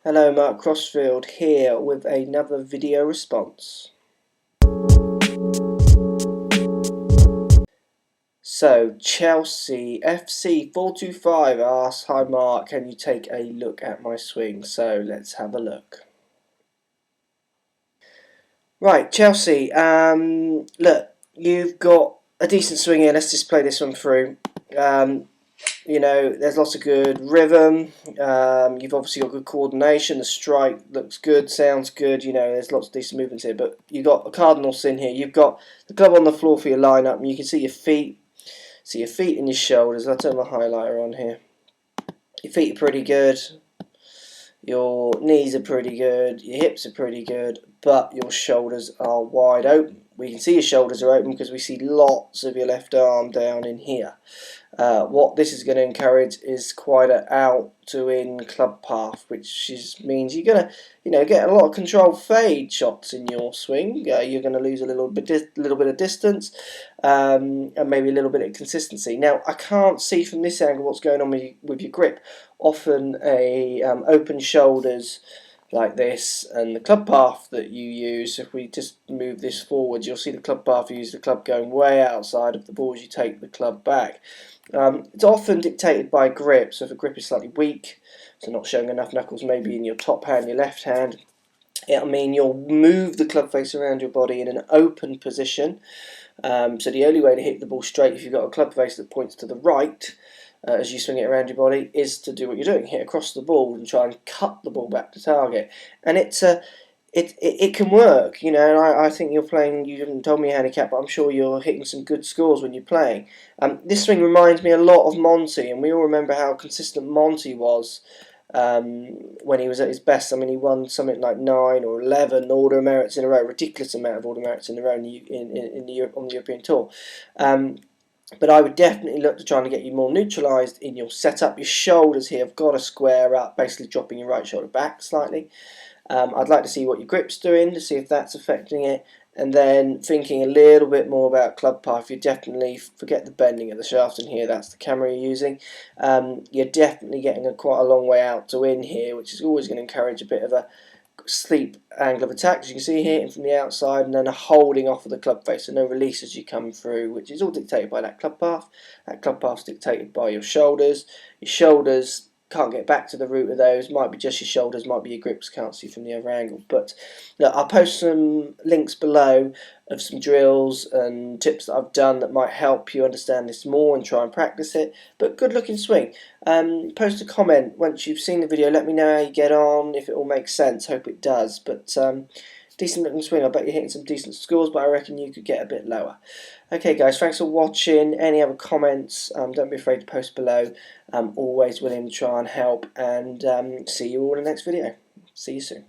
Hello, Mark Crossfield here with another video response. So, Chelsea FC 425 asks, "Hi Mark, can you take a look at my swing?" So, let's have a look. Right, Chelsea, look, you've got a decent swing here. Let's just play this one through. There's lots of good rhythm. You've obviously got good coordination. The strike looks good, sounds good. There's lots of decent movements here. But you've got a cardinal sin here. You've got the club on the floor for your lineup, and you can see your feet. See your feet and your shoulders. I'll turn my highlighter on here. Your feet are pretty good. Your knees are pretty good. Your hips are pretty good. But your shoulders are wide open. We can see your shoulders are open because we see lots of your left arm down in here. What this is going to encourage is quite an out to in club path, which means you're going to get a lot of controlled fade shots in your swing. You're going to lose a little bit of distance and maybe a little bit of consistency. Now, I can't see from this angle what's going on with your grip. Often open shoulders like this, and the club path that you use, if we just move this forward, you'll see the club path, you use the club going way outside of the ball as you take the club back. It's often dictated by grip, so if a grip is slightly weak, so not showing enough knuckles maybe in your top hand, your left hand, it'll mean you'll move the club face around your body in an open position. So the only way to hit the ball straight if you've got a club face that points to the right as you swing it around your body is to do what you're doing, hit across the ball and try and cut the ball back to target. And it can work, and I think you're playing, you haven't told me your handicap, but I'm sure you're hitting some good scores when you're playing. This swing reminds me a lot of Monty, and we all remember how consistent Monty was when he was at his best. I mean, he won something like 9 or 11 order of merits in a row, ridiculous amount of order of merits in a row on the European Tour. But I would definitely look to trying to get you more neutralised in your setup. Your shoulders here have got to square up, basically dropping your right shoulder back slightly. I'd like to see what your grip's doing to see if that's affecting it, and then thinking a little bit more about club path. You definitely forget the bending of the shaft in here, that's the camera you're using. You're definitely getting quite a long way out to in here, which is always going to encourage a bit of a sleep angle of attack, as you can see here, in from the outside, and then a holding off of the club face, so no release as you come through, which is all dictated by that club path. That club path's dictated by your shoulders. Your shoulders can't get back to the root of those, might be just your shoulders, might be your grips, can't see from the other angle. But look, I'll post some links below of some drills and tips that I've done that might help you understand this more and try and practice it. But good looking swing. Post a comment once you've seen the video, let me know how you get on, if it all makes sense. Hope it does. But decent looking swing. I bet you're hitting some decent scores, but I reckon you could get a bit lower. Okay guys, thanks for watching. Any other comments, don't be afraid to post below. I'm always willing to try and help, and see you all in the next video. See you soon.